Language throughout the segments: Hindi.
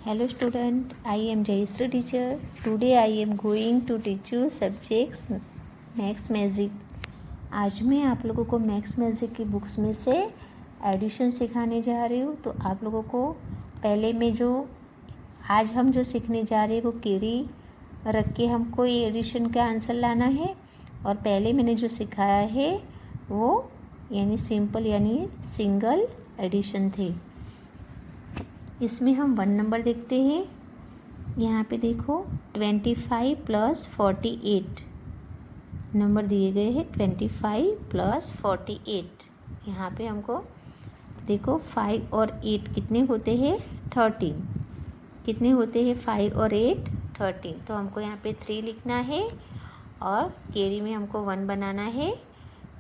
Hello student, I am Jayashree teacher. Today I am going to teach you subjects maths magic. आज मैं आप लोगों को मैथ्स मैजिक की बुक्स में से एडिशन सिखाने जा रही हूँ। तो आप लोगों को पहले में जो आज हम जो सीखने जा रहे हैं वो केरी रख के हमको ये एडिशन का आंसर लाना है। और पहले मैंने जो सिखाया है वो यानी सिंपल यानी सिंगल एडिशन थे। इसमें हम 1 नंबर देखते हैं। यहाँ पे देखो 25 + 48 नंबर दिए गए हैं। 25 + 48 यहाँ पे हमको देखो 5 और 8 कितने होते हैं 13। कितने होते हैं 5 और 8 13। तो हमको यहाँ पे 3 लिखना है और केरी में हमको 1 बनाना है।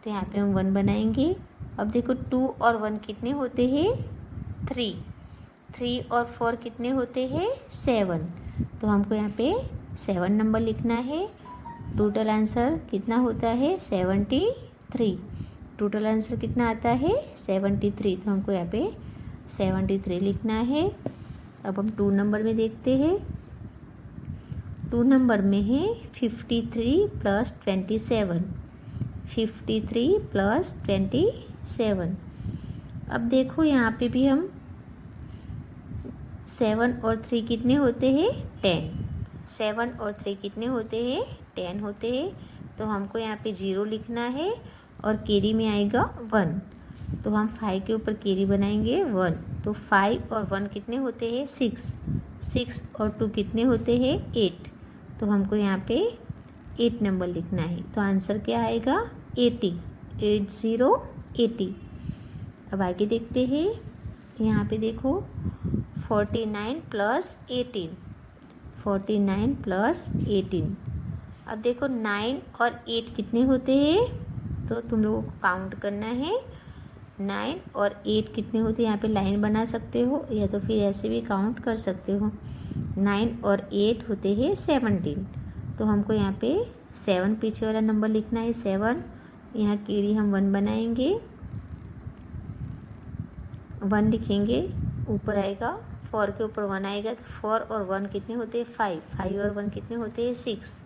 तो यहाँ पे हम 1 बनाएंगे। अब देखो 2 और 1 कितने होते हैं 3। 3 और 4 कितने होते हैं 7। तो हमको यहाँ पे 7 नंबर लिखना है। टोटल आंसर कितना होता है 73। टोटल आंसर कितना आता है 73। तो हमको यहाँ पे 73 लिखना है। अब हम 2 नंबर में देखते हैं। 2 नंबर में है 53 + 27। 53 + 27। अब देखो यहाँ पे भी हम 7 और 3 कितने होते हैं 10। 7 और 3 कितने होते हैं 10 होते हैं। तो हमको यहाँ पे 0 लिखना है और केरी में आएगा 1। तो हम 5 के ऊपर केरी बनाएंगे 1। तो 5 और 1 कितने होते हैं 6। 6 और 2 कितने होते हैं 8। तो हमको यहाँ पे 8 नंबर लिखना है। तो आंसर क्या आएगा 80। 80। अब आगे देखते हैं। यहाँ पे देखो 49 + 18। 49 + 18। अब देखो 9 और 8 कितने होते हैं। तो तुम लोगों को काउंट करना है। 9 और 8 कितने होते हैं। यहाँ पे लाइन बना सकते हो या तो फिर ऐसे भी काउंट कर सकते हो। 9 और 8 होते हैं 17। तो हमको यहाँ पे 7 पीछे वाला नंबर लिखना है 7। यहाँ केरी हम 1 बनाएंगे 1 लिखेंगे। ऊपर आएगा 4 के ऊपर 1 आएगा। तो 4 और 1 कितने होते हैं 5। 5 और 1 कितने होते हैं 6।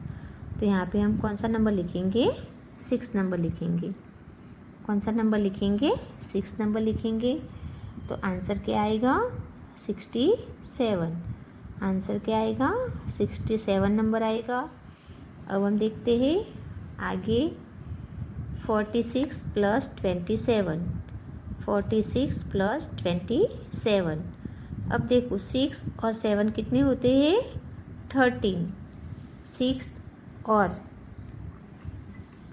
तो यहाँ पे हम कौन सा नंबर लिखेंगे 6 नंबर लिखेंगे। कौन सा नंबर लिखेंगे 6 नंबर लिखेंगे। तो आंसर क्या आएगा 67। आंसर क्या आएगा 67 नंबर आएगा। अब हम देखते हैं आगे 46 + 27। 46 + 27। अब देखो 6 और 7 कितने होते हैं 13। 6 और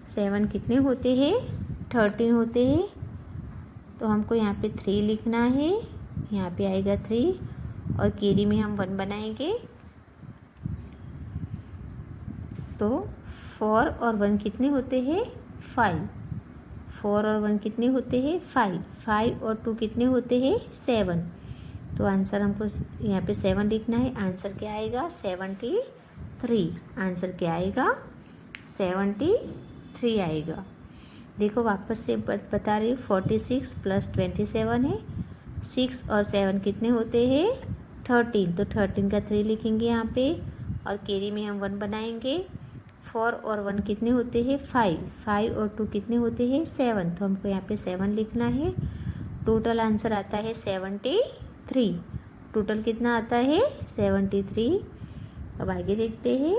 7 कितने होते हैं 13 होते हैं। तो हमको यहाँ पे 3 लिखना है। यहाँ पे आएगा 3 और केरी में हम 1 बनाएंगे। तो 4 और 1 कितने होते हैं 5। 4 और 1 कितने होते हैं 5। 5 और 2 कितने होते हैं 7। तो आंसर हमको यहाँ पे 7 लिखना है। आंसर क्या आएगा 73। आंसर क्या आएगा 73 आएगा। देखो वापस से बता रही हूँ 46 + 27 है। 6 और 7 कितने होते हैं 13। तो 13 का 3 लिखेंगे यहाँ पे और केरी में हम 1 बनाएंगे। 4 और 1 कितने होते हैं 5। 5 और 2 कितने होते हैं 7। तो हमको यहाँ पे 7 लिखना है। टोटल आंसर आता है 73। टोटल कितना आता है 73। अब आगे देखते हैं।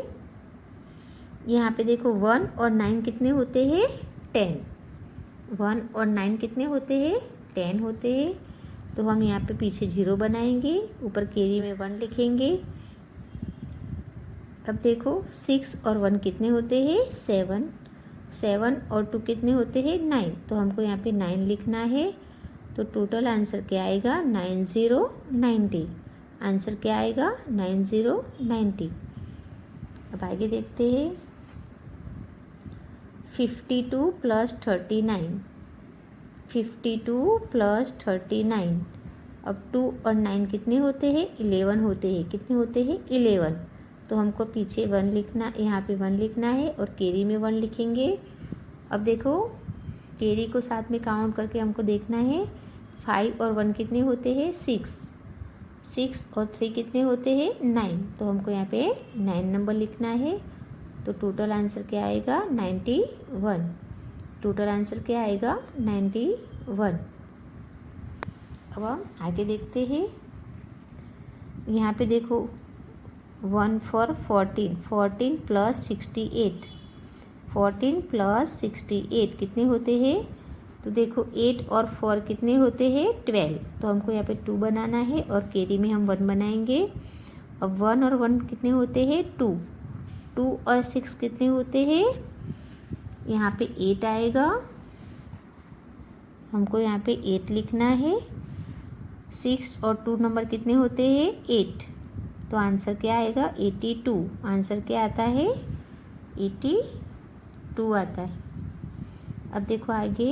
यहाँ पे देखो 1 और 9 कितने होते हैं 10। 1 और 9 कितने होते हैं 10 होते हैं। तो हम यहाँ पे पीछे 0 बनाएंगे। ऊपर केरी में 1 लिखेंगे। अब देखो 6 और 1 कितने होते हैं 7। 7 और 2 कितने होते हैं 9। तो हमको यहाँ पे 9 लिखना है। तो टोटल आंसर क्या आएगा 90। आंसर क्या आएगा 90। अब आगे देखते हैं 52 + 39। 52 + 39। अब 2 और 9 कितने होते हैं 11 होते हैं। कितने होते हैं 11। तो हमको पीछे 1 लिखना यहाँ पे 1 लिखना है और केरी में 1 लिखेंगे। अब देखो केरी को साथ में काउंट करके हमको देखना है 5 और 1 कितने होते हैं 6। 6 और 3 कितने होते हैं 9, तो हमको यहाँ पे 9 नंबर लिखना है। तो टोटल आंसर क्या आएगा 91। टोटल आंसर क्या आएगा 91। अब हम आगे देखते हैं। यहाँ पे देखो 1 for 14, 14 + 68, 14 + 68 कितने होते हैं? तो देखो 8 और 4 कितने होते हैं 12, तो हमको यहाँ पे 2 बनाना है और कैरी में हम 1 बनाएंगे। अब 1 और 1 कितने होते हैं 2, 2 और 6 कितने होते हैं? यहाँ पे 8 आएगा, हमको यहाँ पे 8 लिखना है। 6 और 2 नंबर कितने होते हैं 8, तो आंसर क्या आएगा 82। आंसर क्या आता है 82 आता है। अब देखो आगे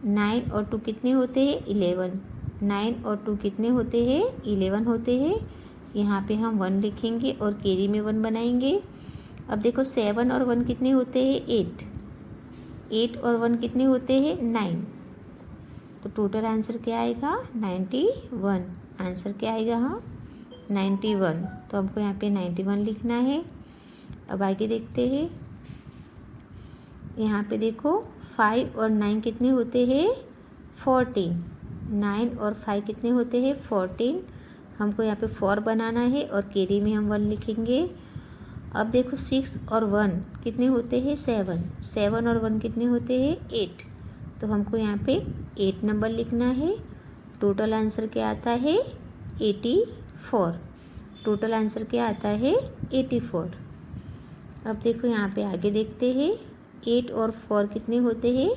9 और 2 कितने होते हैं 11, 9 और 2 कितने होते हैं 11 होते हैं। यहाँ पे हम 1 लिखेंगे और कैरी में 1 बनाएंगे। अब देखो 7 और 1 कितने होते हैं 8, 8 और 1 कितने होते हैं 9, तो टोटल आंसर क्या आएगा 91। आंसर क्या आएगा हाँ 91, तो हमको यहाँ पे 91 लिखना है। अब आगे देखते हैं। यहाँ पे देखो 5 और 9 कितने होते हैं 14, 9 और 5 कितने होते हैं 14। हमको यहाँ पे 4 बनाना है और कैरी में हम 1 लिखेंगे। अब देखो 6 और 1 कितने होते हैं 7, 7 और 1 कितने होते हैं 8, तो हमको यहाँ पे 8 नंबर लिखना है। टोटल आंसर क्या आता है 84। टोटल आंसर क्या आता है 84। अब देखो यहाँ पे आगे देखते हैं। 8 और 4 कितने होते हैं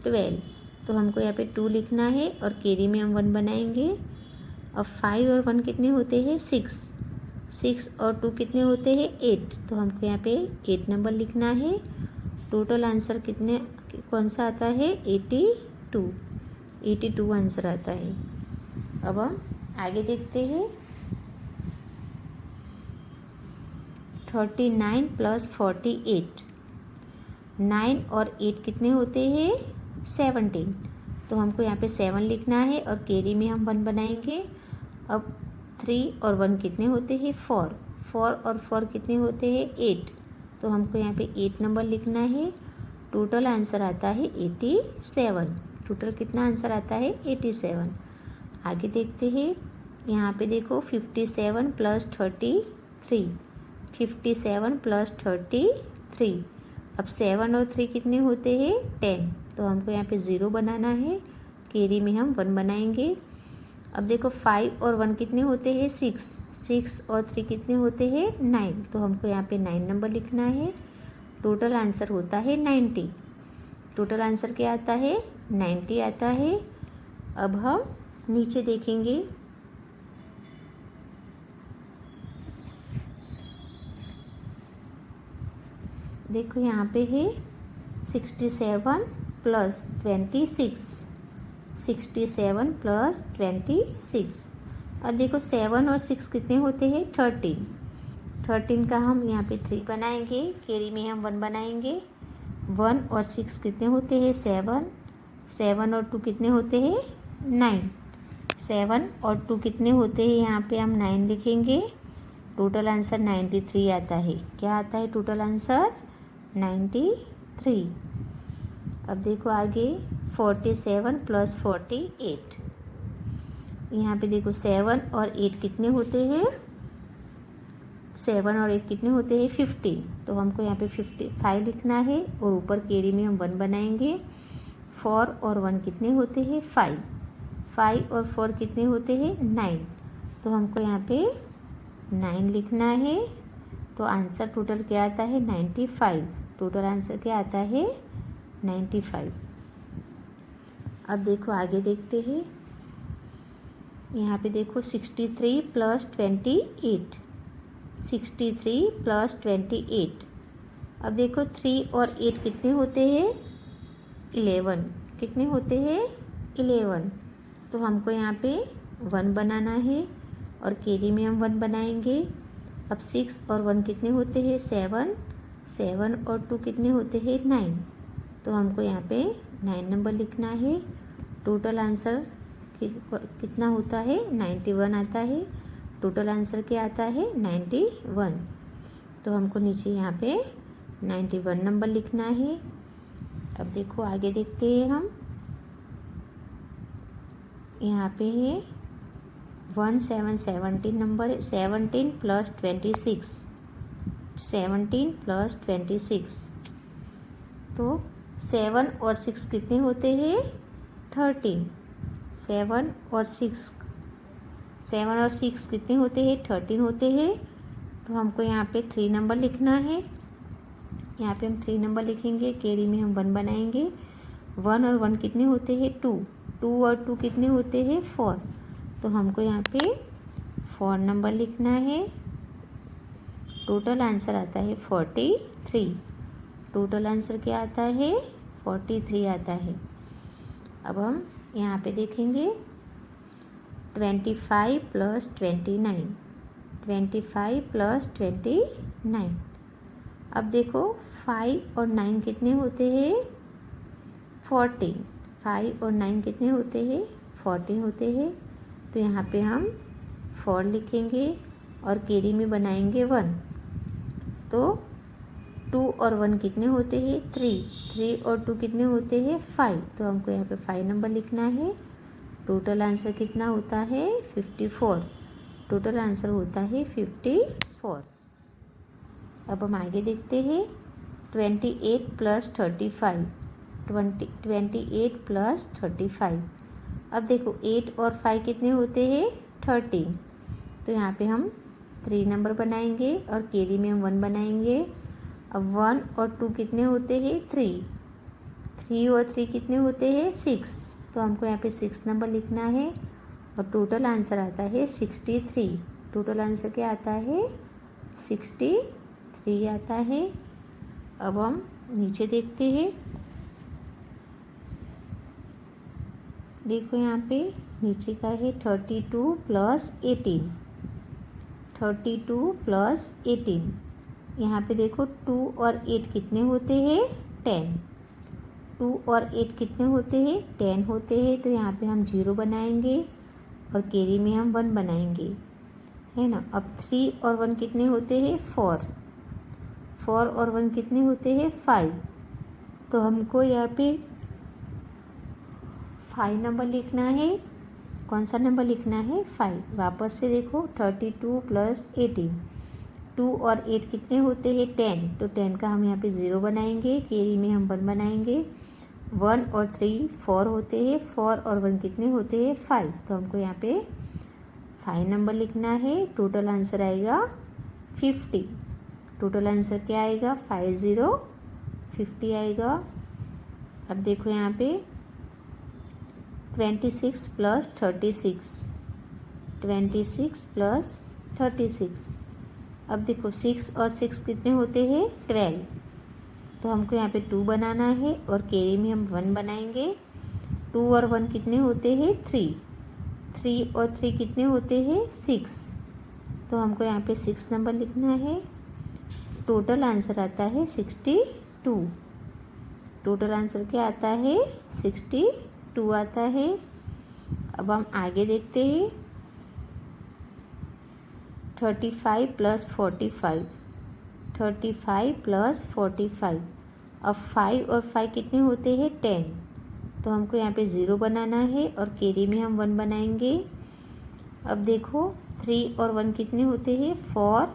12, तो हमको यहाँ पे 2 लिखना है और कैरी में हम 1 बनाएंगे। अब 5 और 1 कितने होते हैं 6, 6 और 2 कितने होते हैं 8, तो हमको यहाँ पे 8 नंबर लिखना है। टोटल आंसर कितने कौन सा आता है 82, 82 आंसर आता है। अब हम आगे देखते हैं। 39 + 48, 9 और 8 कितने होते हैं 17, तो हमको यहाँ पे 7 लिखना है और कैरी में हम 1 बनाएंगे। अब 3 और 1 कितने होते हैं 4, 4 और 4 कितने होते हैं 8, तो हमको यहाँ पे 8 नंबर लिखना है। टोटल आंसर आता है 87। टोटल कितना आंसर आता है 87। आगे देखते हैं। यहाँ पे देखो 57 + 33, 57 + 33। अब 7 और 3 कितने होते हैं 10, तो हमको यहाँ पे 0 बनाना है। कैरी में हम 1 बनाएंगे। अब देखो 5 और 1 कितने होते हैं 6, 6 और 3 कितने होते हैं 9, तो हमको यहाँ पे 9 नंबर लिखना है। टोटल आंसर होता है 90। टोटल आंसर क्या आता है 90 आता है। अब हम नीचे देखेंगे। देखो यहाँ पे है 67 + 26, 67 + 26। अब देखो 7 और 6 कितने होते हैं 13, 13 का हम यहाँ पे 3 बनाएंगे। कैरी में हम 1 बनाएंगे। 1 और 6 कितने होते हैं 7, 7 और 2 कितने होते हैं 9, 7 और 2 कितने होते हैं यहाँ पे हम 9 लिखेंगे। टोटल आंसर 93 आता है। क्या आता है टोटल आंसर 93। अब देखो आगे 47 + 48। यहाँ पे देखो 7 और 8 कितने होते हैं 7 और 8 कितने होते हैं 50, तो हमको यहाँ पे 55 लिखना है और ऊपर कैरी में हम 1 बनाएंगे। 4 और 1 कितने होते हैं 5, 5 और 4 कितने होते हैं 9, तो हमको यहाँ पे 9 लिखना है। तो आंसर टोटल क्या आता है 95। टोटल आंसर क्या आता है 95। अब देखो आगे देखते हैं। यहाँ पे देखो 63 + 28, 63 + 28। अब देखो 3 और 8 कितने होते हैं 11, कितने होते हैं 11, तो हमको यहाँ पे 1 बनाना है और कैरी में हम 1 बनाएंगे। अब 6 और 1 कितने होते हैं 7, 7 और 2 कितने होते हैं 9, तो हमको यहाँ पे 9 नंबर लिखना है। टोटल आंसर कितना होता है 91 आता है। टोटल आंसर क्या आता है 91। तो हमको नीचे यहाँ पे 91 नंबर लिखना है। अब देखो आगे देखते हैं हम, यहाँ पे है 17 नंबर, 17 प्लस 26, 17 प्लस 26, तो 7 और 6 कितने होते हैं 13, 7 और 6 कितने होते हैं 13 होते हैं। तो हमको यहाँ पे 3 नंबर लिखना है। यहाँ पे हम 3 नंबर लिखेंगे, केरी में हम 1 बनाएंगे। 1 और 1 कितने होते हैं 2, 2 और 2 कितने होते हैं 4। तो हमको यहाँ पे 4 नंबर लिखना है। टोटल आंसर आता है 43। टोटल आंसर क्या आता है 43 आता है। अब हम यहाँ पे देखेंगे 25 प्लस 29, 25 प्लस 29। अब देखो 5 और 9 कितने होते हैं 14, 5 और 9 कितने होते हैं 14 होते हैं। तो यहाँ पे हम 4 लिखेंगे और केरी में बनाएंगे 1। तो 2 और 1 कितने होते हैं 3, 3 और 2 कितने होते हैं 5। तो हमको यहाँ पे 5 नंबर लिखना है। टोटल आंसर कितना होता है 54। टोटल आंसर होता है 54। अब हम आगे देखते हैं 28 प्लस 35, 28 प्लस 35। अब देखो 8 और 5 कितने होते हैं 13। तो यहाँ पे हम 3 नंबर बनाएंगे और केरी में हम 1 बनाएंगे। अब 1 और 2 कितने होते हैं 3, 3 और 3 कितने होते हैं 6। तो हमको यहाँ पे 6 नंबर लिखना है और टोटल आंसर आता है 63। टोटल आंसर क्या आता है 63 आता है। अब हम नीचे देखते हैं, देखो यहाँ पे नीचे का है 32 प्लस 18, 32 प्लस 18। यहाँ पे देखो 2 और 8 कितने होते हैं 10, 2 और 8 कितने होते हैं 10 होते हैं। तो यहाँ पे हम 0 बनाएंगे और केरी में हम 1 बनाएंगे, है ना। अब 3 और 1 कितने होते हैं 4, 4 और 1 कितने होते हैं 5। तो हमको यहाँ पे 5 नंबर लिखना है। कौन सा नंबर लिखना है 5। वापस से देखो 32 प्लस 18, 2 और 8 कितने होते हैं 10। तो 10 का हम यहाँ पे 0 बनाएंगे, केरी में हम 1 बनाएंगे। 1 और 3 4 होते हैं, 4 और 1 कितने होते हैं 5। तो हमको यहाँ पे 5 नंबर लिखना है। टोटल आंसर आएगा 50। टोटल आंसर क्या आएगा 50 आएगा। अब देखो यहाँ पे 26 प्लस 36, 26 प्लस 36। अब देखो 6 और 6 कितने होते हैं 12। तो हमको यहाँ पे 2 बनाना है और केरी में हम 1 बनाएंगे। 2 और 1 कितने होते हैं 3, 3 और 3 कितने होते हैं 6। तो हमको यहाँ पे 6 नंबर लिखना है। टोटल आंसर आता है 62। टोटल आंसर क्या आता है 62 आता है। अब हम आगे देखते हैं 35 प्लस 45, 35 प्लस 45। अब 5 और 5 कितने होते हैं 10। तो हमको यहाँ पे 0 बनाना है और केरी में हम 1 बनाएंगे। अब देखो 3 और 1 कितने होते हैं 4,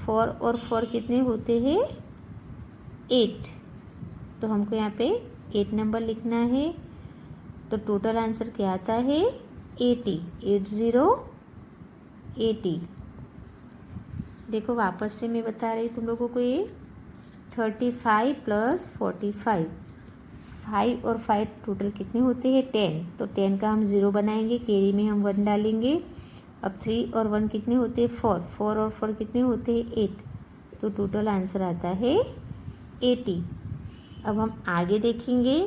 4 और 4 कितने होते हैं 8। तो हमको यहाँ पे 8 नंबर लिखना है। तो टोटल आंसर क्या आता है 80, 80। देखो वापस से मैं बता रही तुम लोगों को ये 35 प्लस 45, 5 और 5 टोटल कितने होते हैं 10। तो 10 का हम 0 बनाएंगे, केरी में हम 1 डालेंगे। अब 3 और 1 कितने होते हैं 4, 4 और 4 कितने होते हैं 8। तो टोटल आंसर आता है 80। अब हम आगे देखेंगे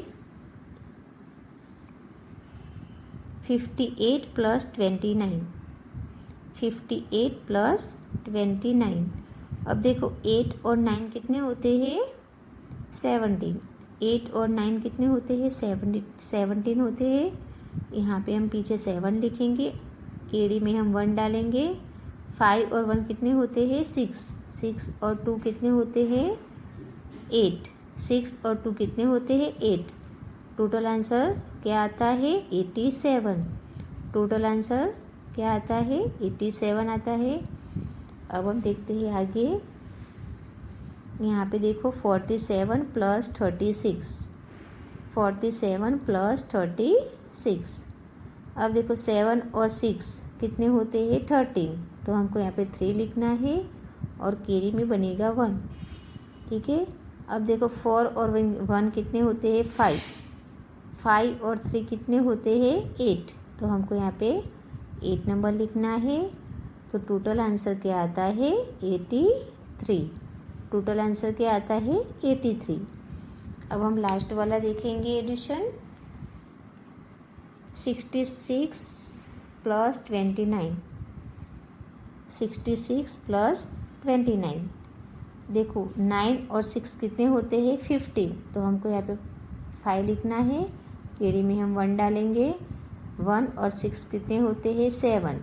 58 प्लस 29, 58 प्लस 29। अब देखो 8 और 9 कितने होते हैं 17, 8 और 9 कितने होते हैं 17 होते हैं। यहाँ पे हम पीछे 7 लिखेंगे, केरी में हम 1 डालेंगे 5 और 1 कितने होते हैं 6, 6 और 2 कितने होते हैं 8, 6 और 2 कितने होते हैं 8। टोटल आंसर क्या आता है 87। टोटल आंसर क्या आता है 87 आता है। अब हम देखते हैं आगे। यहाँ पे देखो 47 प्लस 36, 47 प्लस 36। अब देखो 7 और 6 कितने होते हैं 13, तो हमको यहाँ पे 3 लिखना है और कैरी में बनेगा 1। ठीक है। अब देखो 4 और 1 कितने होते हैं 5, 5 और 3 कितने होते हैं 8, तो हमको यहाँ पे 8 नंबर लिखना है। तो टोटल आंसर क्या आता है 83। टोटल आंसर क्या आता है 83। अब हम लास्ट वाला देखेंगे एडिशन। 66 plus 29, 66 plus 29। देखो 9 और 6 कितने होते हैं 15, तो हमको यहाँ पे 5 लिखना है, केड़ी में हम 1 डालेंगे। 1 और 6 कितने होते हैं 7,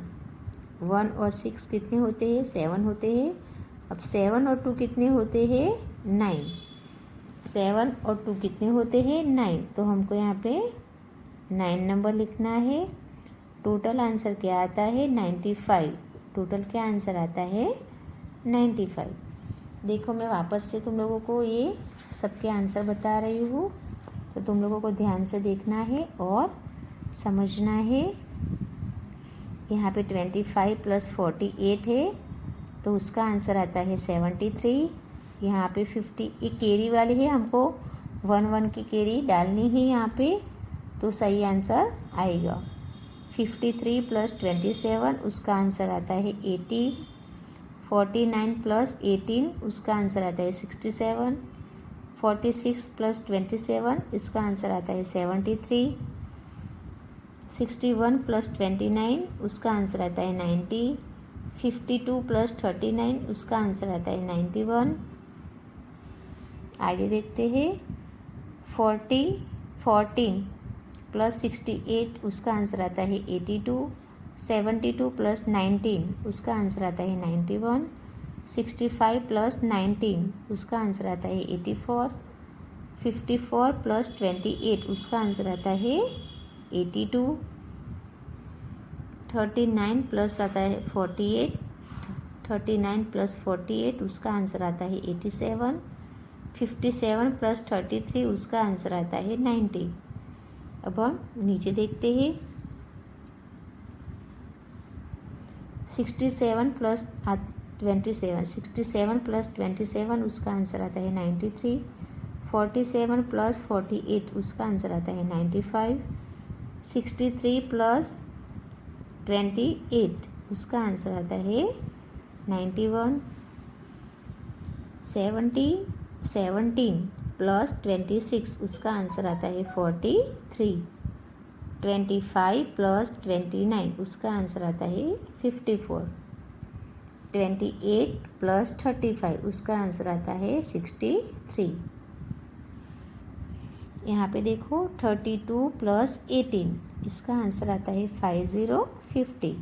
1 और 6 कितने होते हैं 7 होते हैं। अब 7 और 2 कितने होते हैं 9, 7 और 2 कितने होते हैं 9, तो हमको यहाँ पे 9 नंबर लिखना है। टोटल आंसर क्या आता है 95। टोटल क्या आंसर आता है 95। देखो मैं वापस से तुम लोगों को ये सबके आंसर बता रही हूँ, तो तुम लोगों को ध्यान से देखना है और समझना है। यहाँ पे 25 प्लस 48 है, तो उसका आंसर आता है 73। यहाँ पे 50 ये केरी वाली है, हमको 1 की केरी डालनी है यहाँ पे, तो सही आंसर आएगा। 53 प्लस 27 उसका आंसर आता है 80। 49 प्लस 18 उसका आंसर आता है 67। 46 प्लस 27 इसका आंसर आता है 73। 61 प्लस 29 उसका आंसर आता है 90। 52 प्लस 39 उसका आंसर आता है 91। आगे देखते हैं। 14 प्लस 68 उसका आंसर आता है 82। 72 प्लस 19 उसका आंसर आता है 91। 65 प्लस 19 उसका आंसर आता है 84। 54 प्लस 28 उसका आंसर आता है 82। 39 प्लस आता है 48। 39 प्लस 48 उसका आंसर आता है 87। 57 प्लस 33 उसका आंसर आता है 90। अब हम नीचे देखते हैं। 67 प्लस 27, 67 प्लस 27 उसका आंसर आता है 93। 47 प्लस 48 उसका आंसर आता है 95। 63 प्लस 28 उसका आंसर आता है 91। 17 प्लस 26 उसका आंसर आता है 43। 25 प्लस 29 उसका आंसर आता है 54। 28 प्लस 35 उसका आंसर आता है 63। यहाँ पे देखो 32 प्लस 18 इसका आंसर आता है 50।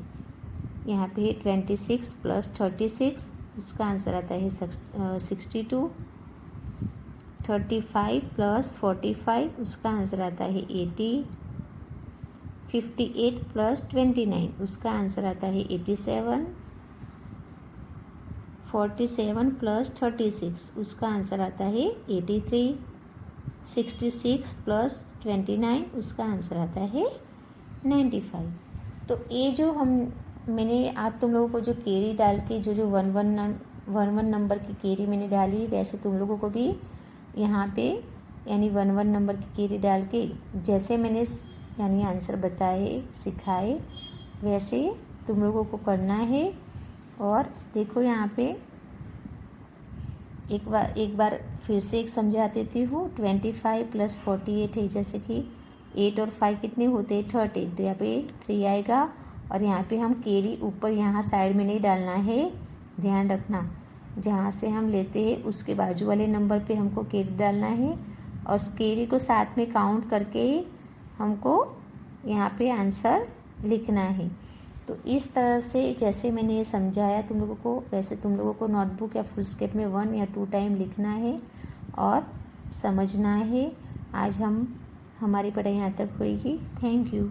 यहाँ पे 26 प्लस 36 उसका आंसर आता है 62। 35 प्लस 45 उसका आंसर आता है 80। 58 प्लस 29 उसका आंसर आता है 87। 47 प्लस 36 उसका आंसर आता है 83। 66 प्लस 29 उसका आंसर आता है 95। तो ये जो मैंने आज तुम लोगों को जो केरी डाल के जो 1 नंबर की केरी मैंने डाली, वैसे तुम लोगों को भी यहाँ पे यानी 1 नंबर की केरी डाल के जैसे मैंने यानी आंसर बताए सिखाए वैसे तुम लोगों को करना है। और देखो यहाँ पे एक बार फिर से एक समझा देती हूँ। 25 प्लस 48 है, जैसे कि 8 और 5 कितने होते हैं 13, तो यहाँ पे 3 आएगा। और यहाँ पे हम केरी ऊपर यहाँ साइड में नहीं डालना है, ध्यान रखना। जहाँ से हम लेते हैं उसके बाजू वाले नंबर पे हमको केरी डालना है और उस केरी को साथ में काउंट करके हमको यहाँ पे आंसर लिखना है। तो इस तरह से जैसे मैंने ये समझाया तुम लोगों को, वैसे तुम लोगों को नोटबुक या फुल स्केप में 1 या 2 टाइम लिखना है और समझना है। आज हमारी पढ़ाई यहाँ तक होएगी। Thank you.